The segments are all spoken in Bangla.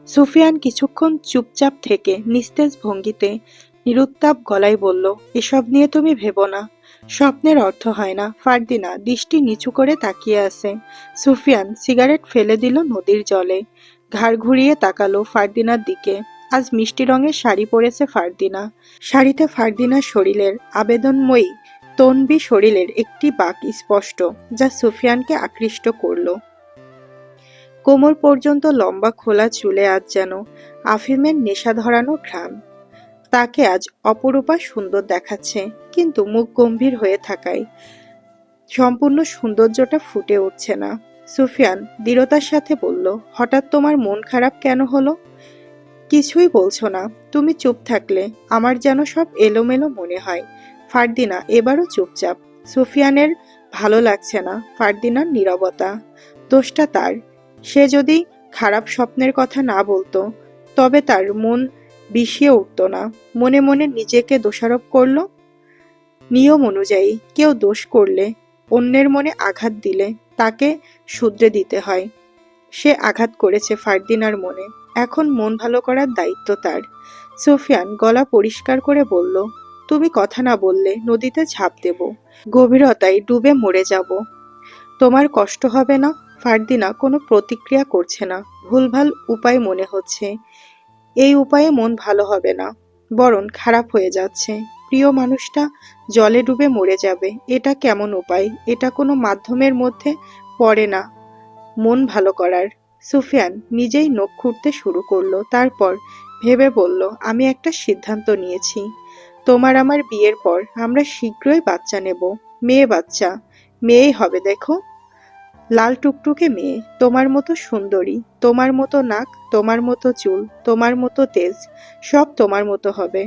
সুফিয়ান কিছুক্ষণ চুপচাপ থেকে নিস্তেজ ভঙ্গিতে নিরুত্তাপ গলায় বলল, এসব নিয়ে তুমি ভেবো না। স্বপ্নের অর্থ হয় না। ফারদিনা দৃষ্টি নিচু করে তাকিয়ে আছে। সুফিয়ান সিগারেট ফেলে দিল নদীর জলে। ঘাড় ঘুরিয়ে তাকালো ফারদিনার দিকে। আজ মিষ্টি রঙের শাড়ি পরেছে ফারদিনা। শাড়িতে ফারদিনার শরীরের আবেদনময়ী তন্বী শরীরের একটি বাঁক স্পষ্ট, যা সুফিয়ানকে আকৃষ্ট করল। কোমর পর্যন্ত লম্বা খোলা চুলে আজ যেন আফিমের নেশা ধরানো ঘ্রাণ। তাকে আজ অপরূপা সুন্দর দেখাচ্ছে, কিন্তু মুখ গম্ভীর হয়ে থাকায় সম্পূর্ণ সৌন্দর্যটা ফুটে উঠছে না। সুফিয়ান দৃঢ়তার সাথে বলল, হঠাৎ তোমার মন খারাপ কেন হলো? কিছুই বলছো না। তুমি চুপ থাকলে আমার যেন সব এলোমেলো মনে হয়। ফারদিনা এবারও চুপচাপ। সুফিয়ানের ভালো লাগছে না ফারদিনার নীরবতা। দোষটা তার। সে যদি খারাপ স্বপ্নের কথা না বলতো, তবে তার মন বিষিয়ে উঠত না। মনে মনে নিজেকে দোষারোপ করল। নিয়ম অনুযায়ী কেউ দোষ করলে, অন্যের মনে আঘাত দিলে তাকে শুধরে দিতে হয়। সে আঘাত করেছে ফারদিনার মনে। এখন মন ভালো করার দায়িত্ব তার। সুফিয়ান গলা পরিষ্কার করে বলল, তুমি কথা না বললে নদীতে ঝাঁপ দেব, গভীরতায় ডুবে মরে যাব। তোমার কষ্ট হবে না? ফারদিনা কোনো প্রতিক্রিয়া করছে না। ভুলভাল উপায় মনে হচ্ছে। এই উপায়ে মন ভালো হবে না, বরং খারাপ হয়ে যাচ্ছে। প্রিয় মানুষটা জলে ডুবে মরে যাবে, এটা কেমন উপায়? এটা কোনো মাধ্যমের মধ্যে পড়ে না মন ভালো করার। সুফিয়ান নিজেই নখ খুঁড়তে শুরু করলো। তারপর ভেবে বলল, আমি একটা সিদ্ধান্ত নিয়েছি। তোমার আমার বিয়ের পর আমরা শীঘ্রই বাচ্চা নেব। মেয়ে বাচ্চা। মেয়েই হবে, দেখো। লাল টুকটুকে মেয়ে, তোমার মতো সুন্দরী, তোমার মতো নাক, তোমার মতো চুল, তোমার মতো তেজ, সব তোমার মতো হবে।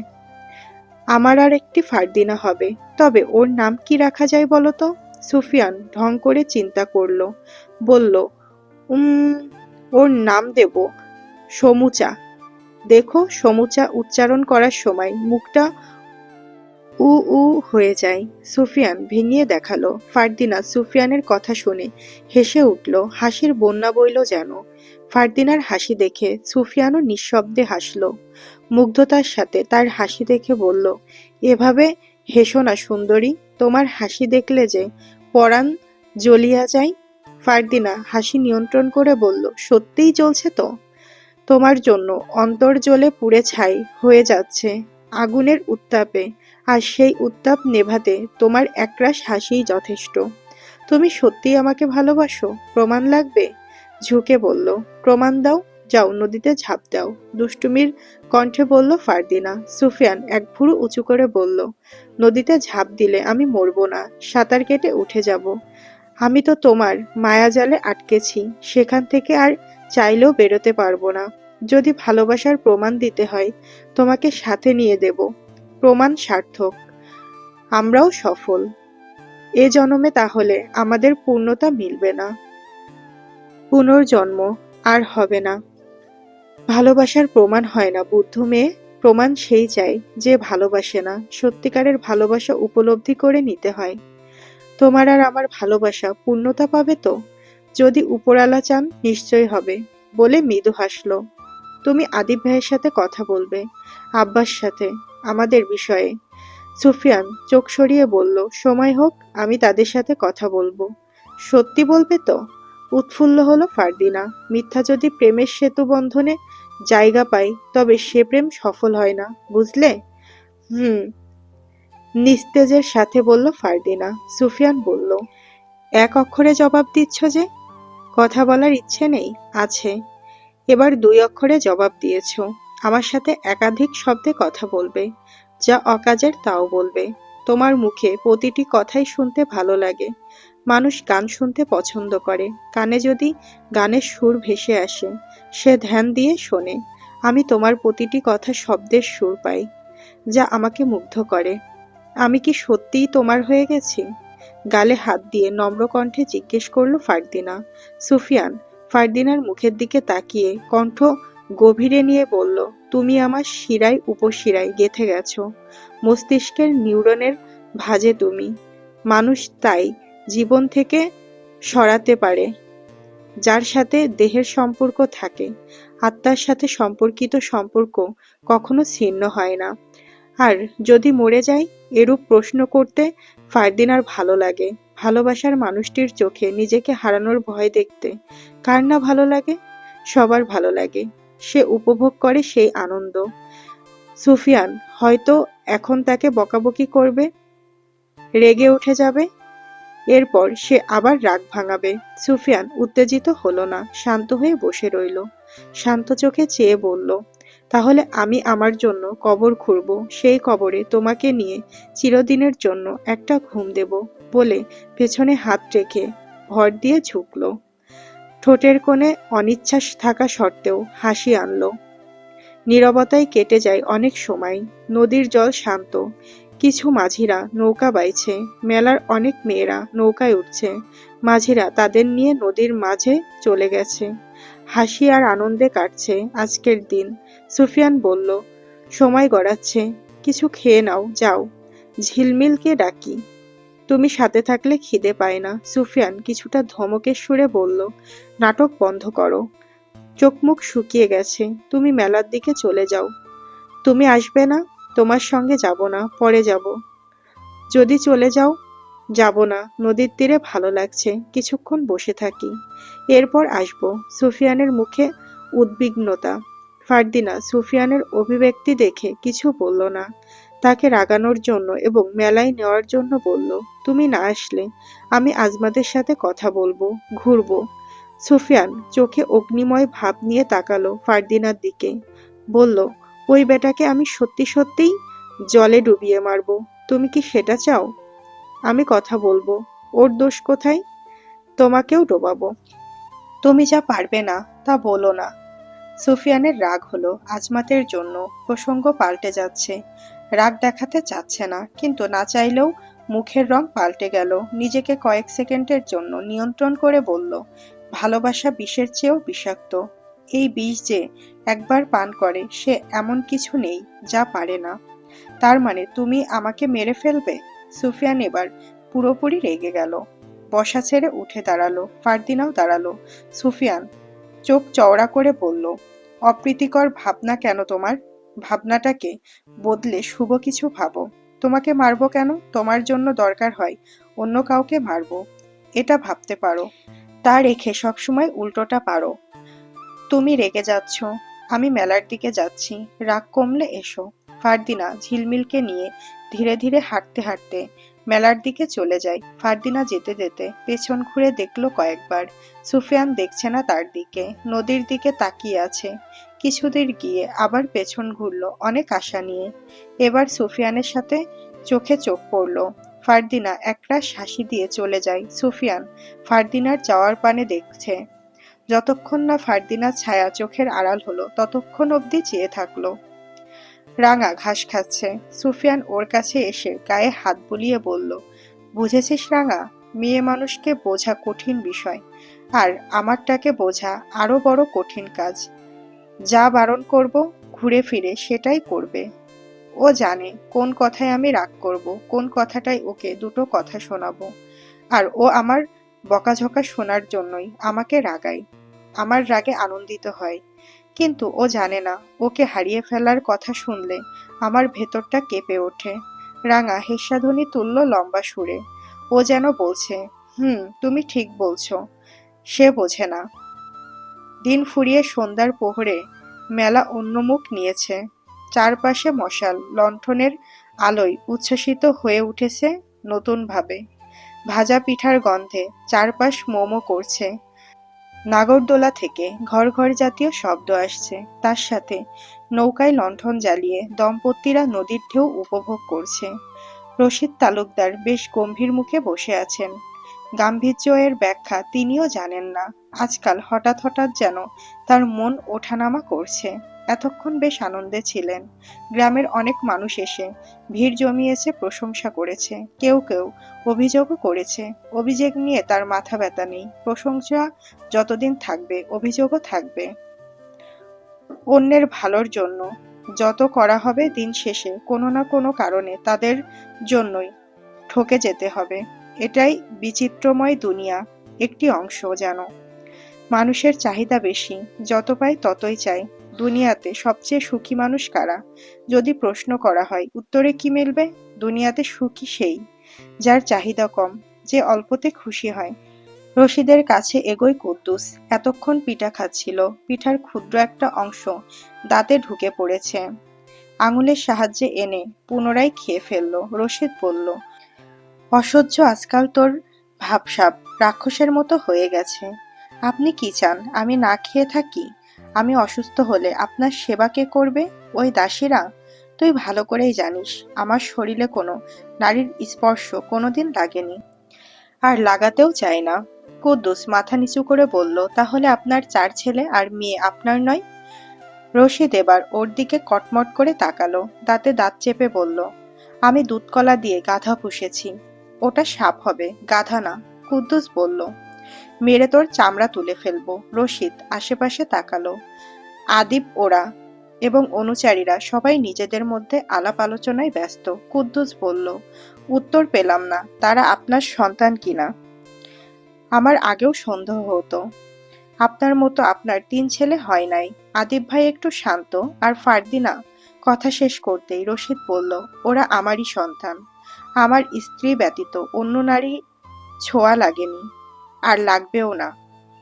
আমার আর একটি ফারদিনা হবে। তবে ওর নাম কি রাখা যায় বলো তো? সুফিয়ান ঢং করে চিন্তা করল। বলল, উম ওর নাম দেব সমুচা। দেখো, সমুচা উচ্চারণ করার সময় মুখটা উ উ হয়ে যায়। সুফিয়ান ভেঙিয়ে দেখালো। ফারদিনা সুফিয়ানের কথা শুনে হেসে উঠল। হাসির বন্যা বইল যেন। ফারদিনার হাসি দেখে সুফিয়ানও নিঃশব্দে হাসল। মুগ্ধতার সাথে তার হাসি দেখে বলল, এভাবে হেসো না সুন্দরী। তোমার হাসি দেখলে যে পরাণ জ্বলিয়া যায়। ফারদিনা হাসি নিয়ন্ত্রণ করে বলল, সত্যিই জ্বলছে তো? তোমার জন্য অন্তর জ্বলে পুড়ে ছাই হয়ে যাচ্ছে আগুনের উত্তাপে। আর সেই উত্তাপ নেভাতে তোমার একরাশ হাসিই যথেষ্ট। তুমি সত্যিই আমাকে ভালোবাসো? প্রমাণ লাগবে? ঝুঁকে বলল, প্রমাণ দাও। যাও, নদীতে ঝাঁপ দাও। দুষ্টুমির কণ্ঠে বলল ফারদিনা। সুফিয়ান এক ভুরু উঁচু করে বলল, নদীতে ঝাঁপ দিলে আমি মরবো না, সাঁতার কেটে উঠে যাব। আমি তো তোমার মায়াজালে আটকেছি, সেখান থেকে আর চাইলেও বেরোতে পারবো না। যদি ভালোবাসার প্রমাণ দিতে হয়, তোমাকে সাথে নিয়ে দেব। প্রমাণ সার্থক, আমরাও সফল। এ জন্মে তাহলে আমাদের পূর্ণতা মিলবে না। পুনর্জন্ম আর হবে না। ভালোবাসার প্রমাণ হয় না বুদ্ধ মেয়ে। প্রমাণ সেই চায় যে ভালোবাসে না। সত্যিকারের ভালোবাসা উপলব্ধি করে নিতে হয়। তোমার আর আমার ভালোবাসা পূর্ণতা পাবে তো? যদি উপরালা চান, নিশ্চয় হবে, বলে মৃদু হাসল। তুমি আদিব ভাইয়ের সাথে কথা বলবে, আব্বার সাথে, আমাদের বিষয়ে। সুফিয়ান চোখ সরিয়ে বলল, সময় হোক, আমি তাদের সাথে কথা বলবো। সত্যি বলবে তো? উৎফুল্ল হলো ফারদিনা। মিথ্যা যদি প্রেমের সেতু বন্ধনে জায়গা পায়, তবে সে প্রেম সফল হয় না, বুঝলে? হুম, নিস্তেজের সাথে বলল ফারদিনা। সুফিয়ান বলল, এক অক্ষরে জবাব দিচ্ছ যে? কথা বলার ইচ্ছে নেই? আছে। এবার দুই অক্ষরে জবাব দিয়েছ। আমার সাথে একাধিক শব্দে কথা বলবে, যা অকাজের তাও বলবে। তোমার মুখে প্রতিটি কথাই শুনতে ভালো লাগে। মানুষ গান শুনতে পছন্দ করে। কানে যদি গানের সুর ভেসে আসে, সে ধ্যান দিয়ে শোনে। আমি তোমার প্রতিটি কথা শব্দের সুর পাই, যা আমাকে মুগ্ধ করে। আমি কি সত্যিই তোমার হয়ে গেছি? গালে হাত দিয়ে নম্র কণ্ঠে জিজ্ঞেস করল ফারদিনা। সুফিয়ান ফারদিনার মুখের দিকে তাকিয়ে কণ্ঠ গভীরে নিয়ে বলল, তুমি আমার শিরায় উপশিরায় গেঁথে গেছো। মস্তিষ্কের নিউরনের ভাঁজে তুমি। মানুষ তাই জীবন থেকে সরাতে পারে, যার সাথে দেহের সম্পর্ক থাকে, আত্মার সাথে সম্পর্কিত সম্পর্ক কখনো ছিন্ন হয় না। আর যদি মরে যাই, এরূপ প্রশ্ন করতে ফারদিনার ভালো লাগে। ভালোবাসার মানুষটির চোখে নিজেকে হারানোর ভয় দেখতে কার না ভালো লাগে? সবার ভালো লাগে। সে উপভোগ করে সেই আনন্দ। সুফিয়ান হয়তো এখন তাকে বকাবকি করবে, রেগে উঠে যাবে, এরপর সে আবার রাগ ভাঙাবে। সুফিয়ান উত্তেজিত হলো না, শান্ত হয়ে বসে রইল। শান্ত চোখে চেয়ে বলল, তাহলে আমি আমার জন্য কবর খুঁড়ব, সেই কবরে তোমাকে নিয়ে চিরদিনের জন্য একটা ঘুম দেব বলে পেছনে হাত রেখে ভর দিয়ে ঝুঁকল। ঠোঁটের কোণে অনিচ্ছা থাকা সত্ত্বেও হাসি আনল। নীরবতায় কেটে যায় অনেক সময়। নদীর জল শান্ত। কিছু মাঝিরা নৌকা বাইছে। মেলার অনেক মেয়েরা নৌকায় উঠছে। মাঝিরা তাদের নিয়ে নদীর মাঝে চলে গেছে। হাসি আর আনন্দে কাটছে আজকের দিন। সুফিয়ান বলল, সময় গড়াচ্ছে, কিছু খেয়ে নাও, যাও। ঝিলমিলকে ডাকি, তুমি সাথে থাকলে খিদে পায় না। সুফিয়ান কিছুটা ধমকের সুরে বলল, নাটক বন্ধ করো, চোখ মুখ শুকিয়ে গেছে, তুমি মেলার দিকে চলে যাও। তুমি আসবে না? তোমার সঙ্গে যাব না, পরে যাব। যদি চলে যাও? যাব না, নদীর তীরে ভালো লাগছে, কিছুক্ষণ বসে থাকি, এরপর আসবো। সুফিয়ানের মুখে উদ্বিগ্নতা। ফারদিনা সুফিয়ানের অভিব্যক্তি দেখে কিছু বলল না। তাকে রাগানোর জন্য এবং মেলায় নেওয়ার জন্য বলল, তুমি না আসলে আমি আজমাদের সাথে কথা বলবো, ঘুরবো। সুফিয়ান চোখে অগ্নিময় ভাব নিয়ে তাকালো ফারদিনার দিকে, বলল, ওই বেটাকে আমি সত্যি সত্যিই জলে ডুবিয়ে মারবো। তুমি কি সেটা চাও? আমি কথা বলবো। ওর দোষ কোথায়? তোমাকেও ডোবাবো। তুমি যা পারবে না তা বলো না। সুফিয়ানের রাগ হলো আজমাতের জন্য। প্রসঙ্গ পাল্টে যাচ্ছে। রাগ দেখাতে চাচ্ছে না, কিন্তু না চাইলেও মুখের রং পাল্টে গেল। নিজেকে কয়েক সেকেন্ডের জন্য নিয়ন্ত্রণ করে বলল, ভালোবাসা বিষের চেয়েও বিষাক্ত। এই বিষ যে একবার পান করে সে এমন কিছু নেই যা পারে না। তার মানে তুমি আমাকে মেরে ফেলবে? সুফিয়ান এবার পুরোপুরি রেগে গেল। বসা ছেড়ে উঠে দাঁড়ালো। ফারদিনাও দাঁড়ালো। সুফিয়ান চোখ চওড়া করে বলল, অপ্রীতিকর ভাবনা কেন তোমার? ভাবনাটাকে বদলে শুভ কিছু ভাবো। তোমাকে মারবো কেন? তোমার জন্য দরকার হয় অন্য কাউকে মারবো, এটা ভাবতে পারো। তা রেখে সবসময় উল্টোটা পারো। তুমি রেগে যাচ্ছ, আমি মেলার দিকে যাচ্ছি, রাগ কমলে এসো। ফারদিনা ঝিলমিলকে নিয়ে ধীরে ধীরে হাঁটতে হাঁটতে মেলার দিকে চলে যায়। ফারদিনা যেতে যেতে পেছন ঘুরে দেখলো কয়েকবার। সুফিয়ান দেখছে না তার দিকে, নদীর দিকে তাকিয়ে আছে। কিছুদূর গিয়ে আবার পেছন ঘুরলো অনেক আশা নিয়ে। এবার সুফিয়ানের সাথে চোখে চোখ পড়ল। ফারদিনা একরাশ হাসি দিয়ে চলে যায়। সুফিয়ান ফারদিনার যাওয়ার পানে দেখছে। যতক্ষণ না ফারদিনার ছায়া চোখের আড়াল হলো ততক্ষণ অবধি চেয়ে থাকলো। রাঙা ঘাস খাচ্ছে। সুফিয়ান ওর কাছে এসে গায়ে হাত বুলিয়ে বলল, বুঝেছিস রাঙা, মেয়ে মানুষকে বোঝা কঠিন বিষয়, আর আমারটাকে বোঝা আরো বড় কঠিন কাজ। যা বারণ করব ঘুরে ফিরে সেটাই করবে। ও জানে কোন কথায় আমি রাগ করব, কোন কথাটাই ওকে দুটো কথা শোনাবো। আর ও আমার বকাঝকা শোনার জন্যই আমাকে রাগায়, আমার রাগে আনন্দিত হয়। কিন্তু ও জানে না ওকে হারিয়ে ফেলার কথা শুনলে আমার ভেতরটা কেঁপে ওঠে। রাঙা হেস্যাধ্বনি তুলল লম্বা সুরে। ও যেন বলছে, তুমি ঠিক বলছো। সে বোঝে না। দিন ফুরিয়ে সন্ধ্যার প্রহরে মেলা অন্য মুখ নিয়েছে। চারপাশে মশাল লণ্ঠনের আলোয় উচ্ছ্বসিত হয়ে উঠেছে নতুনভাবে। ভাজা পিঠার গন্ধে চারপাশ মোমো করছে। নাগরদোলা থেকে ঘর ঘর জাতীয় শব্দ আসছে। তার সাথে নৌকায় লণ্ঠন জ্বালিয়ে দম্পতিরা নদীর ঢেউ উপভোগ করছে। রশিদ তালুকদার বেশ গম্ভীর মুখে বসে আছেন। গাম্ভীর্য এর ব্যাখ্যা তিনিও জানেন না। আজকাল হঠাৎ হঠাৎ যেন তার মন ওঠানামা করছে। এতক্ষণ বেশ আনন্দে ছিলেন। গ্রামের অনেক মানুষ এসে ভিড় জমিয়েছে, প্রশংসা করেছে, কেউ কেউ অভিযোগও করেছে। অভিযোগ নিয়ে তার মাথা ব্যথা নেই। প্রশংসা যতদিন থাকবে অভিযোগও থাকবে। অন্যের ভালোর জন্য যত করা হবে দিন শেষে কোনো না কোনো কারণে তাদের জন্যই ঠকে যেতে হবে। এটাই বিচিত্রময় দুনিয়া একটি অংশ যেন। মানুষের চাহিদা বেশি, যত পায় ততই চায়। দুনিয়াতে সবচেয়ে সুখী মানুষ কারা? যদি প্রশ্ন করা হয়, উত্তরে কি মিলবে? দুনিয়াতে সুখী সেই, যার চাহিদা কম, যে অল্পতে খুশি হয়। রশিদের কাছে এগোয় কুদ্দুস। এতক্ষণ পিঠা খাচ্ছিল, পিঠার ক্ষুদ্র একটা অংশ দাঁতে ঢুকে পড়েছে। আঙুলের সাহায্যে এনে পুনরায় খেয়ে ফেলল। রশিদ বলল, অসহ্য আজকাল তোর ভাবসাব, রাক্ষসের মতো হয়ে গেছে। আপনি কি চান আমি না খেয়ে থাকি? আমি অসুস্থ হলে আপনার সেবা কে করবে? ওই দাসীরা? তুই ভালো করেই জানিস আমার শরীরে কোনো নারীর স্পর্শ কোনোদিন লাগেনি, আর লাগাতেও চাই না। কুদ্দুস মাথা নিচু করে বলল, তাহলে আপনার 4 ছেলে আর মেয়ে আপনার নয়? রশিদ এবার ওর দিকে কটমট করে তাকালো, দাঁতে দাঁত চেপে বলল, আমি দুধকলা দিয়ে গাধা পুষেছি। ওটা সাপ হবে, গাধা না। কুদ্দুস বলল, মেরে তোর চামড়া তুলে ফেলবো। রশিদ আশেপাশে তাকালো। আদিব ওরা এবং অনুচারীরা সবাই নিজেদের মধ্যে আলাপ আলোচনায় ব্যস্ত। কুদ্দুস বলল, উত্তর পেলাম না, তারা আপনার সন্তান কিনা। আমার আগেও সন্দেহ হতো। আপনার মতো আপনার 3 ছেলে হয় নাই। আদিব ভাই একটু শান্ত। আর ফারদিনা? কথা শেষ করতেই রশিদ বলল, ওরা আমারই সন্তান। আমার স্ত্রী ব্যতীত অন্য নারী ছোঁয়া লাগেনি, আর লাগবেও না।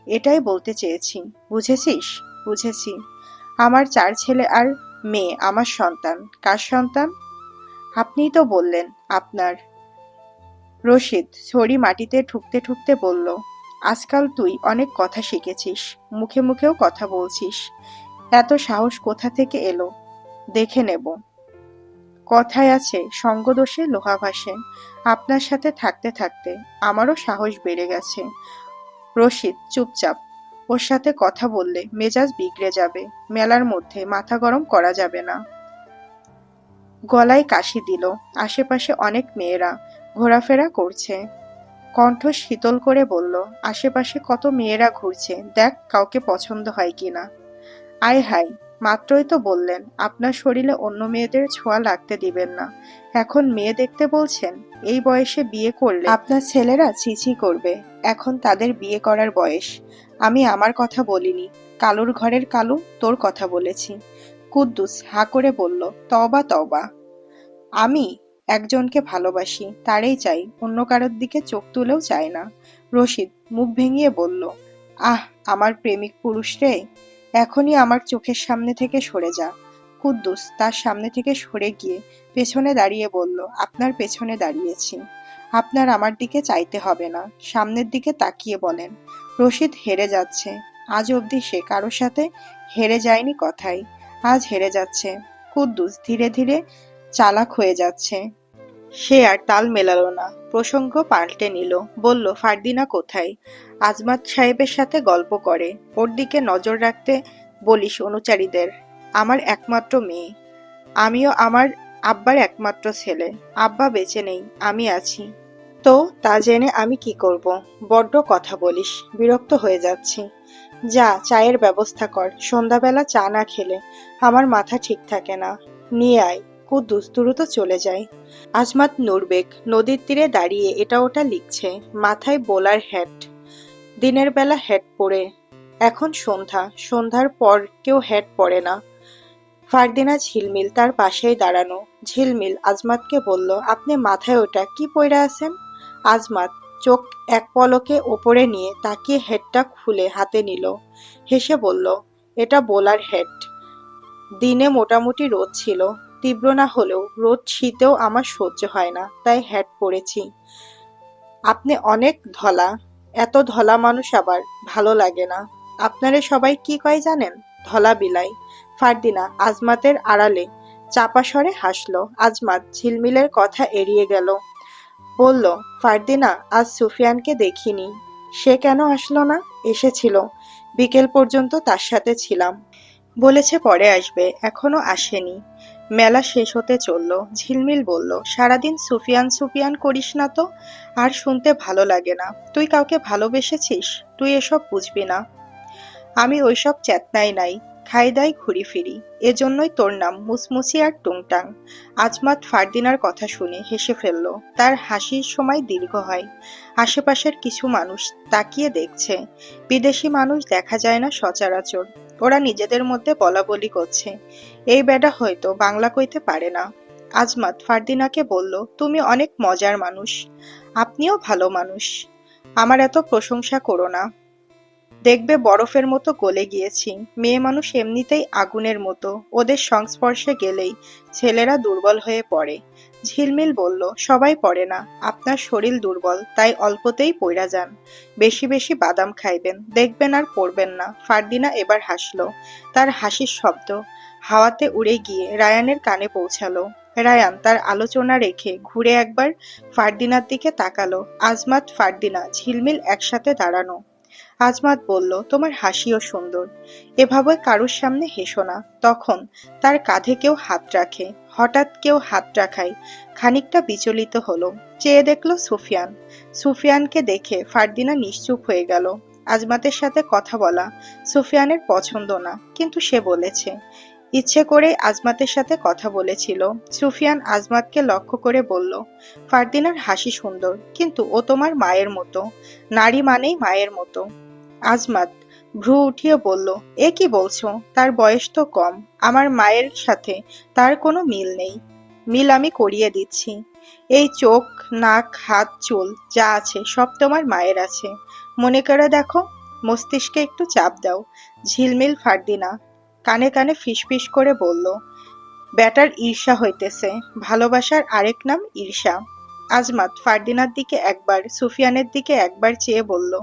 এটাই বলতে চেয়েছি। বুঝেছিস? বুঝেছি। আমার 4 ছেলে আর মেয়ে আমার সন্তান। কার সন্তান? আপনিই তো বললেন আপনার। রশিদ ছড়ি মাটিতে ঠুকতে ঠুকতে বলল, আজকাল তুই অনেক কথা শিখেছিস, মুখে মুখেও কথা বলছিস। এত সাহস কোথা থেকে এলো? দেখে নেব। কথায় আছে, সঙ্গদোষে লোহা ভাসে। আপনার সাথে থাকতে থাকতে আমারও সাহস বেড়ে গেছে। রশিদ চুপচাপ। ওর সাথে কথা বললে মেজাজ বিগড়ে যাবে। মেলার মধ্যে মাথা গরম করা যাবে না। গলায় কাশি দিল। আশেপাশে অনেক মেয়েরা ঘোরাফেরা করছে। কণ্ঠ শীতল করে বলল, আশেপাশে কত মেয়েরা ঘুরছে, দেখ কাউকে পছন্দ হয় কিনা। আয় হায়, মাত্রই তো বললেন আপনার শরীরে অন্য মেয়েদের ছোঁয়া লাগতে দিবেন না, এখন মেয়ে দেখতে বলছেন? এই বয়সে বিয়ে করলে আপনার ছেলেরা ছিছি করবে। এখন তাদের বিয়ে করার বয়স। আমি আমার কথা বলিনি, কালুর ঘরের কালু তোর কথা বলেছি। কুদ্দুস হাঁ করে বলল, তওবা তওবা। আমি একজনকে ভালোবাসি, তারই চাই, অন্য কারোর দিকে চোখ তুলেও চাই না। রশিদ মুখ ভেঙিয়ে বলল, আহ আমার প্রেমিক পুরুষ রে, এখনই আমার চোখের সামনে থেকে সরে যা। কুদ্দুস তার সামনে থেকে সরে গিয়ে পেছনে দাঁড়িয়ে বলল, আপনার পেছনে দাঁড়িয়েছি, আপনার আমার দিকে চাইতে হবে না, সামনের দিকে তাকিয়ে বলেন। রশিদ হেরে যাচ্ছে। আজ অবধি সে কারোর সাথে হেরে যায়নি কথাই, আজ হেরে যাচ্ছে। কুদ্দুস ধীরে ধীরে চালাক হয়ে যাচ্ছে। সে আর তাল মেলালো না, প্রসঙ্গ পাল্টে নিল। বলল, ফারদিনা কোথায়? আজমাত সাহেবের সাথে গল্প করে, ওর দিকে নজর রাখতে বলিস অনুচারীদের। আমার একমাত্র মেয়ে, আমিও আমার আব্বার একমাত্র ছেলে। আব্বা বেঁচে নেই, আমি আছি। তো তা জেনে আমি কি করব? বড্ড কথা বলিস, বিরক্ত হয়ে যাচ্ছি। যা চায়ের ব্যবস্থা কর, সন্ধ্যাবেলা চা না খেলে আমার মাথা ঠিক থাকে না। নিয়ে আয়। কুদ্দুস দ্রুত চলে যায়। আজমাত নুরবেক নদীর তীরে দাঁড়িয়ে এটা ওটা লিখছে, মাথায় বোলার হ্যাট। দিনের বেলা হ্যাট পরে, এখন সন্ধ্যা, সন্ধ্যার পর কেউ হ্যাট পরে না। ফারদিনা ঝিলমিল তার পাশেই দাঁড়ানো। ঝিলমিল আজমাতকে বলল, আপনি মাথায় ওটা কি পইরা আছেন? আজমাত চোখ এক পলকে ওপরে নিয়ে তাকিয়ে হেডটা খুলে হাতে নিল। হেসে বলল, এটা বোলার হেড। দিনে মোটামুটি রোদ ছিল, তীব্র না হলেও রোদ শীতেও আমার সহ্য হয় না, তাই হ্যাট পরেছি। আপনি অনেক ধলা। এত ধলা মানুষ আবার ভালো লাগে না। আপনারে সবাই কি কয় জানেন? ধলা বিলাই। ফারদিনা আজমাতের আড়ালে চাপা স্বরে হাসল। আজমাত ঝিলমিলের কথা এড়িয়ে গেল। বলল, ফারদিনা, আজ সুফিয়ানকে দেখিনি। সে কেন আসলো না? এসেছিল, বিকেল পর্যন্ত তার সাথে ছিলাম। বলেছে পরে আসবে, এখনো আসেনি। মেলা শেষ হতে চলল। ঝিলমিল বলল, সারাদিন সুফিয়ান সুফিয়ান করিস না তো, আর শুনতে ভালো লাগে না। তুই কাউকে ভালোবেসেছিস? তুই এসব বুঝবি না। আমি ওইসব চেতনাই নাই। খাই দাই ঘুরি ফিরি, এজন্যই তোর নাম মুসমুসি আর টুংটাং। আজমাত ফারদিনার কথা শুনে হেসে ফেলল। তার হাসির সময় দীর্ঘ হয়। আশেপাশের কিছু মানুষ তাকিয়ে দেখছে। বিদেশি মানুষ দেখা যায় না সচরাচর। ওরা নিজেদের মধ্যে বলাবলি করছে, এই বেটা হয়তো বাংলা কইতে পারে না। আজমাত ফারদিনাকে বলল, তুমি অনেক মজার মানুষ। আপনিও ভালো মানুষ। আমার এত প্রশংসা করো না। দেখবে বরফের মতো গলে গিয়েছি। মেয়ে মানুষ এমনিতেই আগুনের মতো, ওদের সংস্পর্শে গেলেই ছেলেরা দুর্বল হয়ে পড়ে। ঝিলমিল বলল, সবাই পড়ে না, আপনার শরীর দুর্বল, তাই অল্পতেই পইড়া যান। বেশি বেশি বাদাম খাইবেন, দেখবেন আর পড়বেন না। ফারদিনা এবার হাসলো। তার হাসির শব্দ হাওয়াতে উড়ে গিয়ে রায়ানের কানে পৌঁছালো। রায়ান তার আলোচনা রেখে ঘুরে একবার ফারদিনার দিকে তাকালো। আজমাত ফারদিনা ঝিলমিল একসাথে দাঁড়ানো। আজমাত বলল, তোমার হাসিও সুন্দর, এভাবে কারুর সামনে হেসো না। তখন তার কাঁধে কেউ হাত রাখে। হঠাৎ কেউ হাত রাখায় খানিকটা বিচলিত হলো। চেয়ে দেখলো সুফিয়ান। সুফিয়ানকে দেখে ফারদিনা নিশ্চুপ হয়ে গেল। আজমাতের সাথে কথা বলা সুফিয়ানের পছন্দ না, কিন্তু সে বলেছে। ইচ্ছে করে আজমাতের সাথে কথা বলেছিল। সুফিয়ান আজমাতকে লক্ষ্য করে বলল, ফারদিনার হাসি সুন্দর, কিন্তু ও তোমার মায়ের মতো। নারী মানেই মায়ের মতো। আজমাত ভ্রু উঠিয়ে বলল, এ কি বলছো? তার বয়স তো কম। আমার মায়ের সাথে তার কোনো মিল নেই। মিল আমি করিয়ে দিচ্ছি। এই চোখ, নাক, হাত, চুল যা আছে সব তোমার মায়ের আছে। মনে করে দেখো, মস্তিষ্কে একটু চাপ দাও। ঝিলমিল ফারদিনা কানে কানে ফিসফিস করে বলল, ব্যাটার ঈর্ষা হইতেছে। ভালোবাসার আরেক নাম ঈর্ষা। আজমাত ফারদিনার দিকে একবার, সুফিয়ানের দিকে একবার চেয়ে বলল,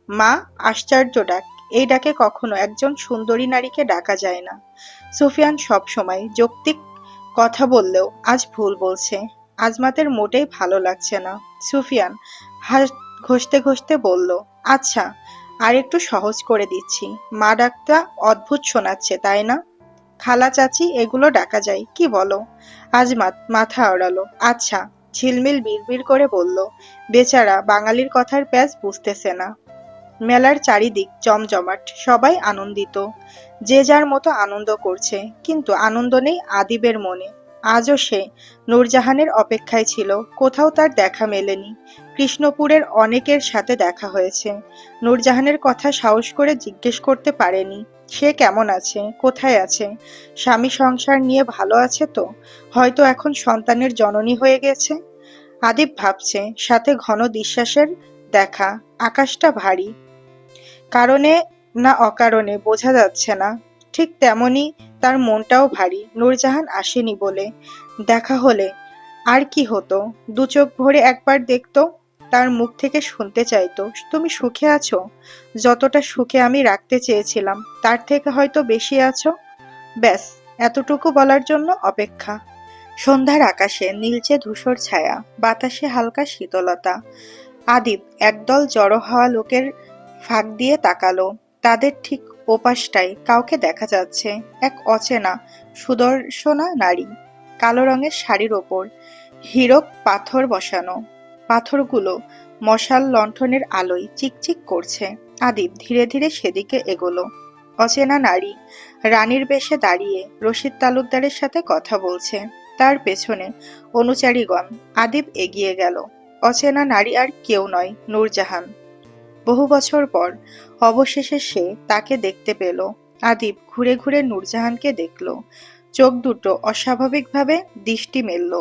মা। আশ্চর্য ডাক। এই ডাকে কখনো একজন সুন্দরী নারীকে ডাকা যায় না। সুফিয়ান সব সময় যৌক্তিক কথা বললেও আজ ভুল বলছে। আজমাতের মোটেই ভালো লাগছে না। সুফিয়ান হাত ঘষতে ঘষতে বলল, আচ্ছা, আর একটু সহজ করে দিচ্ছি। মা ডাকটা অদ্ভুত শোনাচ্ছে, তাই না? খালা, চাচি এগুলো ডাকা যায়, কি বলো? আজমাত মাথা আওড়ালো। আচ্ছা। ঝিলমিল বিড়বিড় করে বলল, বেচারা বাঙালির কথার প্যাঁচ বুঝতেছে না। মেলার চারিদিক জমজমাট, সবাই আনন্দিত। যে যার মতো আনন্দ করছে, কিন্তু আনন্দ নেই আদিবের মনে। আজও সে নূরজাহানের অপেক্ষায় ছিল, কোথাও তার দেখা মেলেনি। কৃষ্ণপুরের অনেকের সাথে দেখা হয়েছে, নূরজাহানের কথা সাহস করে জিজ্ঞেস করতে পারেনি। সে কেমন আছে, কোথায় আছে? স্বামী সংসার নিয়ে ভালো আছে তো? হয়তো এখন সন্তানের জননী হয়ে গেছে। আদিব ভাবছে, সাথে ঘন নিঃশ্বাসের দেখা। আকাশটা ভারী, কারণে না অকারণে বোঝা যাচ্ছে না। ঠিক তেমনি তার মনটাও ভারী। নূরজাহান আসেনি বলে। দেখা হলে আর কি হতো? দু চোখ ভরে একবার দেখতো, তার মুখ থেকে শুনতে চাইতো, তুমি সুখে আছো? যতটা সুখে আমি রাখতে চেয়েছিলাম তার থেকে হয়তো বেশি আছো। ব্যাস, এতটুকু বলার জন্য অপেক্ষা। সন্ধ্যার আকাশে নীলচে ধূসর ছায়া, বাতাসে হালকা শীতলতা। আদিব একদল জড়ো হওয়া লোকের ফাঁক দিয়ে তাকালো। তাদের ঠিক ওপাশটায় কাউকে দেখা যাচ্ছে। এক অচেনা সুদর্শনা নারী, কালো রঙের শাড়ির ওপর হীরক পাথর বসানো। পাথরগুলো মশাল লণ্ঠনের আলোয় চিকচিক করছে। আদিব ধীরে ধীরে সেদিকে এগোলো। অচেনা নারী রানীর বেশে দাঁড়িয়ে রশিদ তালুকদারের সাথে কথা বলছে। তার পেছনে অনুচারীগণ। আদিব এগিয়ে গেল। অচেনা নারী আর কেউ নয়, নূরজাহান। বহু বছর পর অবশেষে সে তাকে দেখতে পেল। আদিব ঘুরে ঘুরে নূরজাহানকে দেখল। চোখ দুটো অস্বাভাবিকভাবে দৃষ্টি মেলল।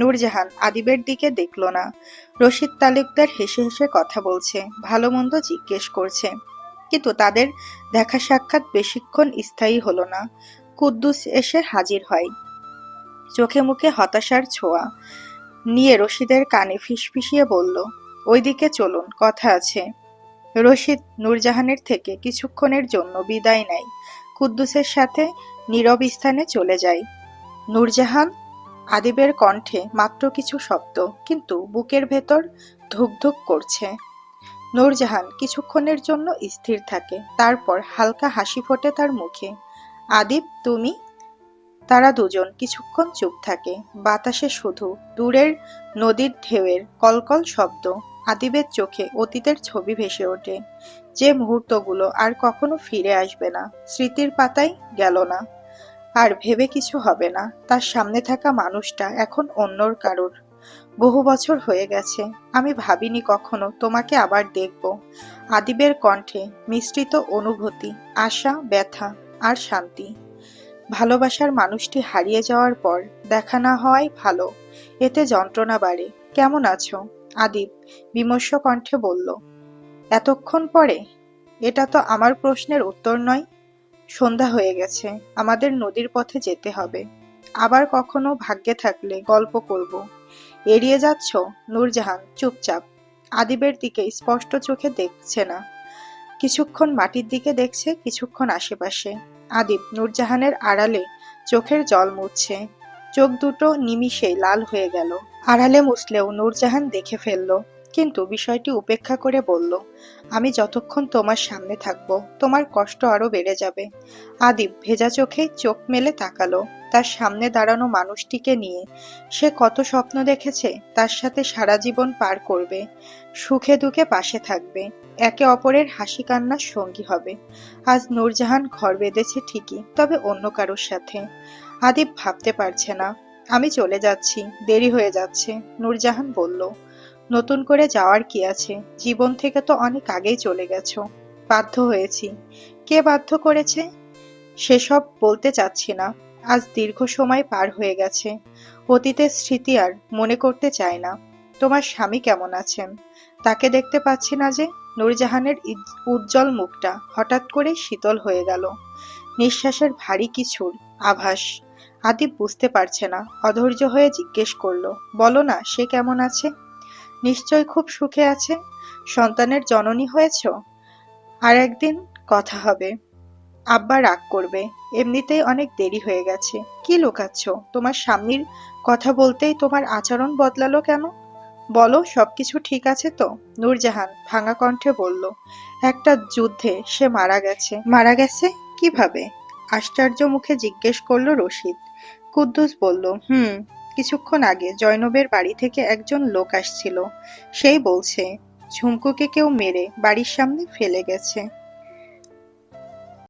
নূরজাহান আদিবের দিকে দেখল না। রশিদ তালুকদার হেসে হেসে কথা বলছে, ভালো মন্দ জিজ্ঞেস করছে, কিন্তু তাদের দেখা সাক্ষাৎ বেশিক্ষণ স্থায়ী হলো না। কুদ্দুস এসে হাজির হয়, চোখে মুখে হতাশার ছোঁয়া নিয়ে রশিদের কানে ফিসফিসিয়ে বলল, ওইদিকে চলুন, কথা আছে। রশিদ নূরজাহানের থেকে কিছুক্ষণের জন্য বিদায় নেয়। কুদ্দুসের সাথে নীরব স্থানে চলে যায়। নূরজাহান। আদিবের কণ্ঠে মাত্র কিছু শব্দ, কিন্তু বুকের ভেতর ধুকধুক করছে। নূরজাহান কিছুক্ষণের জন্য স্থির থাকে, তারপর হালকা হাসি ফোটে তার মুখে। আদিব, তুমি? তারা দুজন কিছুক্ষণ চুপ থাকে। বাতাসে শুধু দূরের নদীর ঢেউয়ের কলকল শব্দ। আদিবের চোখে অতীতের ছবি ভেসে ওঠে, যে মুহূর্তগুলো আর কখনো ফিরে আসবে না। স্মৃতির পাতায় গেল না, আর ভেবে কিছু হবে না। তার সামনে থাকা মানুষটা এখন অন্যর কারোর। বহু বছর হয়ে গেছে, আমি ভাবিনি কখনো তোমাকে আবার দেখব। আদিবের কণ্ঠে মিশ্রিত অনুভূতি, আশা, ব্যথা আর শান্তি। ভালোবাসার মানুষটি হারিয়ে যাওয়ার পর দেখা না হওয়াই ভালো, এতে যন্ত্রণা বাড়ে। কেমন আছো? আদিব বিমর্ষ কণ্ঠে বলল। এতক্ষণ পরে? এটা তো আমার প্রশ্নের উত্তর নয়। সন্ধ্যা হয়ে গেছে, আমাদের নদীর পথে যেতে হবে। আবার কখনো ভাগ্যে থাকলে গল্প করব। এড়িয়ে যাচ্ছ? নূরজাহান চুপচাপ আদিবের দিকে স্পষ্ট চোখে দেখছে না। কিছুক্ষণ মাটির দিকে দেখছে, কিছুক্ষণ আশেপাশে। আদিব নূরজাহানের আড়ালে চোখের জল মুছছে। চোখ দুটো নিমিষেই লাল হয়ে গেল। আড়ালে মুছলেও নূরজাহান দেখে ফেলল, কিন্তু বিষয়টি উপেক্ষা করে বলল, আমি যতক্ষণ তোমার সামনে থাকবো তোমার কষ্ট আরো বেড়ে যাবে। আদিব ভেজা চোখে চোখ মেলে তাকালো। তার সামনে দাঁড়ানো মানুষটিকে নিয়ে সে কত স্বপ্ন দেখেছে, তার সাথে সারা জীবন পার করবে, সুখে দুঃখে পাশে থাকবে, একে অপরের হাসি কান্নার সঙ্গী হবে। আজ নূরজাহান ঘর বেঁধেছে ঠিকই, তবে অন্য কারোর সাথে। আদিব ভাবতে পারছে না। আমি চলে যাচ্ছি, দেরি হয়ে যাচ্ছে, নূরজাহান বলল। নতুন করে যাওয়ার কি আছে? জীবন থেকে তো অনেক আগেই চলে গেছো। বাধ্য হয়েছি। কে বাধ্য করেছে? সেসব বলতে চাচ্ছি না। আজ দীর্ঘ সময় পার হয়ে গেছে, অতীতের স্মৃতি আর মনে করতে চাই না। তোমার স্বামী কেমন আছেন? তাকে দেখতে পাচ্ছি না যে। নূরজাহানের উজ্জ্বল মুখটা হঠাৎ করে শীতল হয়ে গেল, নিঃশ্বাসের ভারী কিছুর আভাস। আদিব বুঝতে পারছে না, অধৈর্য হয়ে জিজ্ঞেস করলো, বলো না সে কেমন আছে? নিশ্চয় খুব সুখে আছে। সন্তানের জননী হয়েছ। আর একদিন কথা হবে। আব্বা রাগ করবে। এমনিতেই অনেক দেরি হয়ে গেছে। কি লুকাচ্ছ? তোমার স্বামীর কথা বলতেই তোমার আচরণ বদলালো কেন? বলো, সবকিছু ঠিক আছে তো? নূরজাহান ভাঙা কণ্ঠে বলল, একটা যুদ্ধে সে মারা গেছে। মারা গেছে? কিভাবে? আশ্চর্য মুখে জিজ্ঞেস করলো রশিদ। কুদ্দুস বলল, কিছুক্ষণ আগে জয়নবের বাড়ি থেকে একজন লোক আসছিল। সেই বলছে ঝুমকুকে কেউ মেরে বাড়ির সামনে ফেলে গেছে।